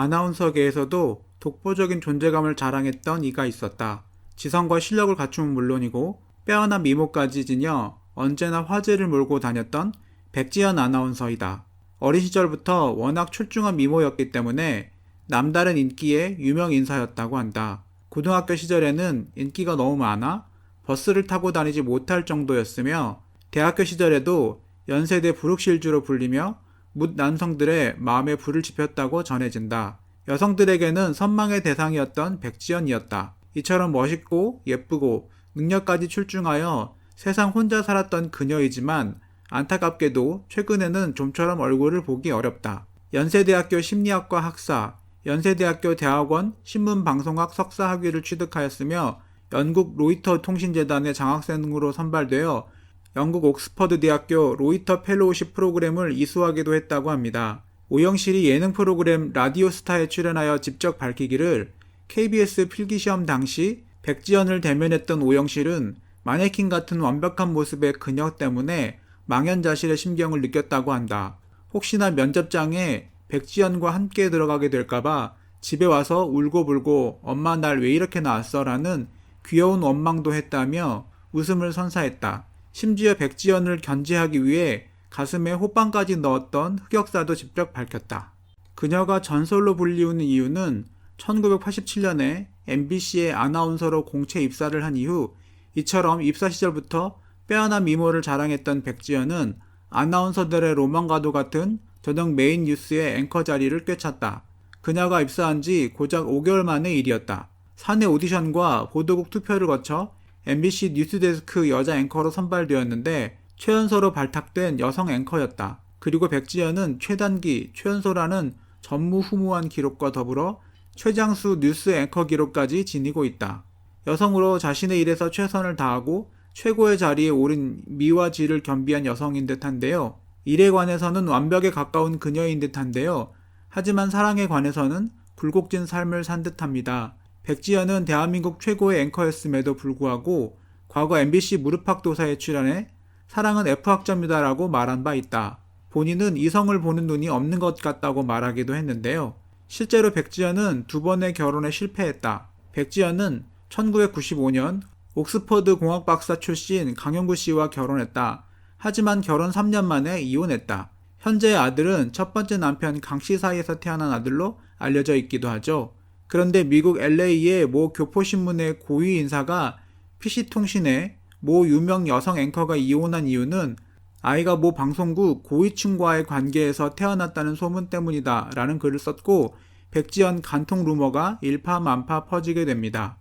아나운서계에서도 독보적인 존재감을 자랑했던 이가 있었다. 지성과 실력을 갖추면 물론이고 빼어난 미모까지 지녀 언제나 화제를 몰고 다녔던 백지연 아나운서이다. 어린 시절부터 워낙 출중한 미모였기 때문에 남다른 인기의 유명 인사였다고 한다. 고등학교 시절에는 인기가 너무 많아 버스를 타고 다니지 못할 정도였으며 대학교 시절에도 연세대 부룩실주로 불리며 묻 남성들의 마음에 불을 지폈다고 전해진다. 여성들에게는 선망의 대상이었던 백지연이었다. 이처럼 멋있고 예쁘고 능력까지 출중하여 세상 혼자 살았던 그녀이지만 안타깝게도 최근에는 좀처럼 얼굴을 보기 어렵다. 연세대학교 심리학과 학사, 연세대학교 대학원 신문방송학 석사 학위를 취득하였으며 영국 로이터 통신재단의 장학생으로 선발되어 영국 옥스퍼드 대학교 로이터 펠로우십 프로그램을 이수하기도 했다고 합니다. 오영실이 예능 프로그램 라디오스타에 출연하여 직접 밝히기를 KBS 필기시험 당시 백지연을 대면했던 오영실은 마네킹 같은 완벽한 모습의 그녀 때문에 망연자실의 심경을 느꼈다고 한다. 혹시나 면접장에 백지연과 함께 들어가게 될까봐 집에 와서 울고불고 엄마 날 왜 이렇게 낳았어? 라는 귀여운 원망도 했다며 웃음을 선사했다. 심지어 백지연을 견제하기 위해 가슴에 호빵까지 넣었던 흑역사도 직접 밝혔다. 그녀가 전설로 불리우는 이유는 1987년에 MBC의 아나운서로 공채 입사를 한 이후 이처럼 입사 시절부터 빼어난 미모를 자랑했던 백지연은 아나운서들의 로망과도 같은 저녁 메인 뉴스의 앵커 자리를 꿰찼다. 그녀가 입사한 지 고작 5개월 만의 일이었다. 사내 오디션과 보도국 투표를 거쳐 MBC 뉴스데스크 여자 앵커로 선발되었는데 최연소로 발탁된 여성 앵커였다. 그리고 백지연은 최단기, 최연소라는 전무후무한 기록과 더불어 최장수 뉴스 앵커 기록까지 지니고 있다. 여성으로 자신의 일에서 최선을 다하고 최고의 자리에 오른 미와 질을 겸비한 여성인 듯한데요. 일에 관해서는 완벽에 가까운 그녀인 듯한데요. 하지만 사랑에 관해서는 굴곡진 삶을 산 듯합니다. 백지연은 대한민국 최고의 앵커였음에도 불구하고 과거 MBC 무릎팍도사에 출연해 사랑은 F학점이다 라고 말한 바 있다. 본인은 이성을 보는 눈이 없는 것 같다고 말하기도 했는데요. 실제로 백지연은 2번의 결혼에 실패했다. 백지연은 1995년 옥스퍼드 공학 박사 출신 강영구 씨와 결혼했다. 하지만 결혼 3년 만에 이혼했다. 현재의 아들은 첫 번째 남편 강 씨 사이에서 태어난 아들로 알려져 있기도 하죠. 그런데 미국 LA의 모 교포신문의 고위 인사가 PC통신에 모 유명 여성 앵커가 이혼한 이유는 아이가 모 방송국 고위층과의 관계에서 태어났다는 소문 때문이다 라는 글을 썼고 백지연 간통 루머가 일파만파 퍼지게 됩니다.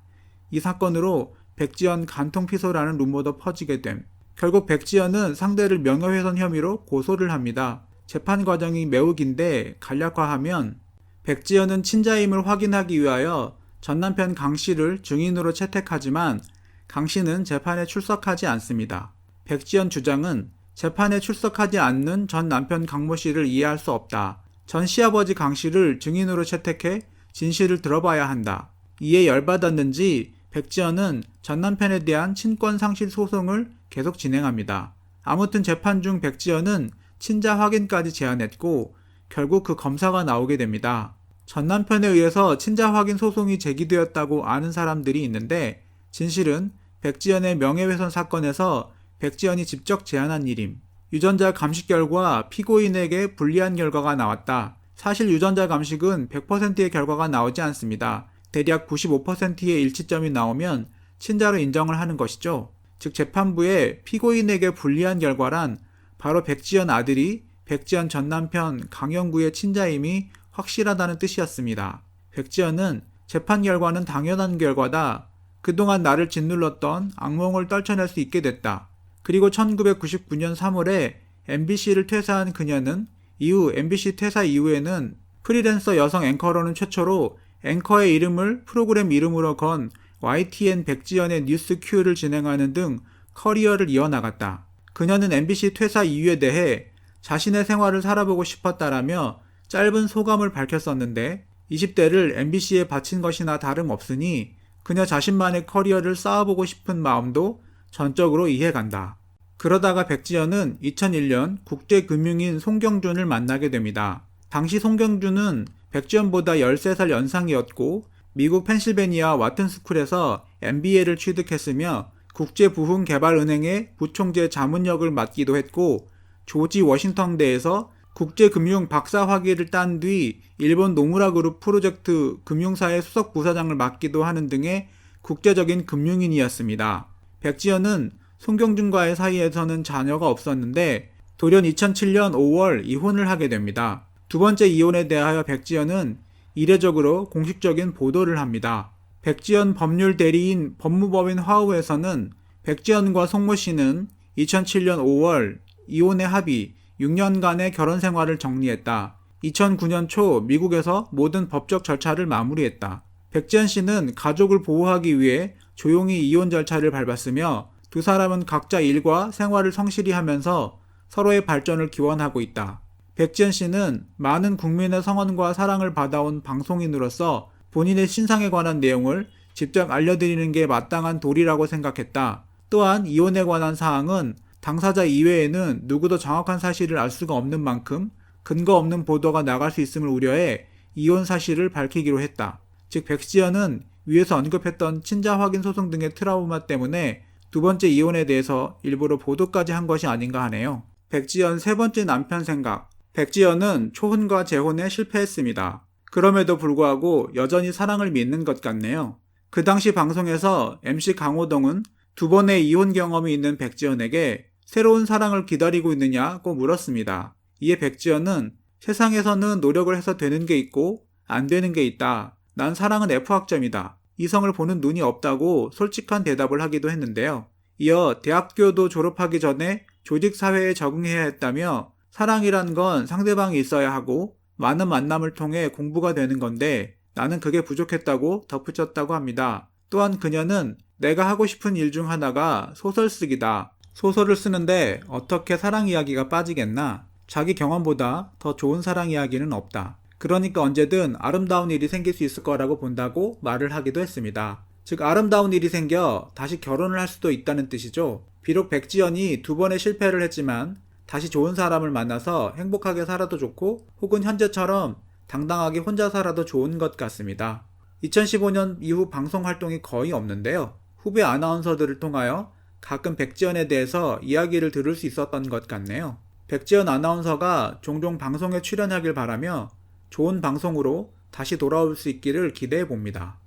이 사건으로 백지연 간통 피소라는 루머도 퍼지게 됨. 결국 백지연은 상대를 명예훼손 혐의로 고소를 합니다. 재판 과정이 매우 긴데 간략화하면 백지연은 친자임을 확인하기 위하여 전 남편 강 씨를 증인으로 채택하지만 강 씨는 재판에 출석하지 않습니다. 백지연 주장은 재판에 출석하지 않는 전 남편 강모 씨를 이해할 수 없다. 전 시아버지 강 씨를 증인으로 채택해 진실을 들어봐야 한다. 이에 열받았는지 백지연은 전 남편에 대한 친권 상실 소송을 계속 진행합니다. 아무튼 재판 중 백지연은 친자 확인까지 제안했고 결국 그 검사가 나오게 됩니다. 전 남편에 의해서 친자 확인 소송이 제기되었다고 아는 사람들이 있는데 진실은 백지연의 명예훼손 사건에서 백지연이 직접 제안한 일임. 유전자 감식 결과 피고인에게 불리한 결과가 나왔다. 사실 유전자 감식은 100%의 결과가 나오지 않습니다. 대략 95%의 일치점이 나오면 친자로 인정을 하는 것이죠. 즉 재판부에 피고인에게 불리한 결과란 바로 백지연 아들이 백지연 전 남편 강영구의 친자임이 확실하다는 뜻이었습니다. 백지연은 재판 결과는 당연한 결과다. 그동안 나를 짓눌렀던 악몽을 떨쳐낼 수 있게 됐다. 그리고 1999년 3월에 MBC를 퇴사한 그녀는 이후 MBC 퇴사 이후에는 프리랜서 여성 앵커로는 최초로 앵커의 이름을 프로그램 이름으로 건 YTN 백지연의 뉴스 Q를 진행하는 등 커리어를 이어나갔다. 그녀는 MBC 퇴사 이유에 대해 자신의 생활을 살아보고 싶었다라며 짧은 소감을 밝혔었는데 20대를 MBC에 바친 것이나 다름없으니 그녀 자신만의 커리어를 쌓아보고 싶은 마음도 전적으로 이해간다. 그러다가 백지연은 2001년 국제금융인 송경준을 만나게 됩니다. 당시 송경준은 백지연보다 13살 연상이었고 미국 펜실베니아 와튼스쿨에서 MBA를 취득했으며 국제부흥개발은행의 부총재 자문역을 맡기도 했고 조지 워싱턴대에서 국제금융 박사 학위를 딴 뒤 일본 노무라 그룹 프로젝트 금융사의 수석 부사장을 맡기도 하는 등의 국제적인 금융인이었습니다. 백지연은 송경준과의 사이에서는 자녀가 없었는데 돌연 2007년 5월 이혼을 하게 됩니다. 두 번째 이혼에 대하여 백지연은 이례적으로 공식적인 보도를 합니다. 백지연 법률 대리인 법무법인 화우에서는 백지연과 송모 씨는 2007년 5월 이혼의 합의 6년간의 결혼 생활을 정리했다. 2009년 초 미국에서 모든 법적 절차를 마무리했다. 백지연 씨는 가족을 보호하기 위해 조용히 이혼 절차를 밟았으며 두 사람은 각자 일과 생활을 성실히 하면서 서로의 발전을 기원하고 있다. 백지연 씨는 많은 국민의 성원과 사랑을 받아온 방송인으로서 본인의 신상에 관한 내용을 직접 알려드리는 게 마땅한 도리라고 생각했다. 또한 이혼에 관한 사항은 당사자 이외에는 누구도 정확한 사실을 알 수가 없는 만큼 근거 없는 보도가 나갈 수 있음을 우려해 이혼 사실을 밝히기로 했다. 즉 백지연은 위에서 언급했던 친자 확인 소송 등의 트라우마 때문에 두 번째 이혼에 대해서 일부러 보도까지 한 것이 아닌가 하네요. 백지연 세 번째 남편 생각. 백지연은 초혼과 재혼에 실패했습니다. 그럼에도 불구하고 여전히 사랑을 믿는 것 같네요. 그 당시 방송에서 MC 강호동은 두 번의 이혼 경험이 있는 백지연에게 새로운 사랑을 기다리고 있느냐고 물었습니다. 이에 백지연은 세상에서는 노력을 해서 되는 게 있고 안 되는 게 있다. 난 사랑은 F학점이다. 이성을 보는 눈이 없다고 솔직한 대답을 하기도 했는데요. 이어 대학교도 졸업하기 전에 조직사회에 적응해야 했다며 사랑이란 건 상대방이 있어야 하고 많은 만남을 통해 공부가 되는 건데 나는 그게 부족했다고 덧붙였다고 합니다. 또한 그녀는 내가 하고 싶은 일 중 하나가 소설 쓰기다. 소설을 쓰는데 어떻게 사랑 이야기가 빠지겠나? 자기 경험보다 더 좋은 사랑 이야기는 없다. 그러니까 언제든 아름다운 일이 생길 수 있을 거라고 본다고 말을 하기도 했습니다. 즉 아름다운 일이 생겨 다시 결혼을 할 수도 있다는 뜻이죠. 비록 백지연이 두 번의 실패를 했지만 다시 좋은 사람을 만나서 행복하게 살아도 좋고 혹은 현재처럼 당당하게 혼자 살아도 좋은 것 같습니다. 2015년 이후 방송 활동이 거의 없는데요. 후배 아나운서들을 통하여 가끔 백지연에 대해서 이야기를 들을 수 있었던 것 같네요. 백지연 아나운서가 종종 방송에 출연하길 바라며 좋은 방송으로 다시 돌아올 수 있기를 기대해 봅니다.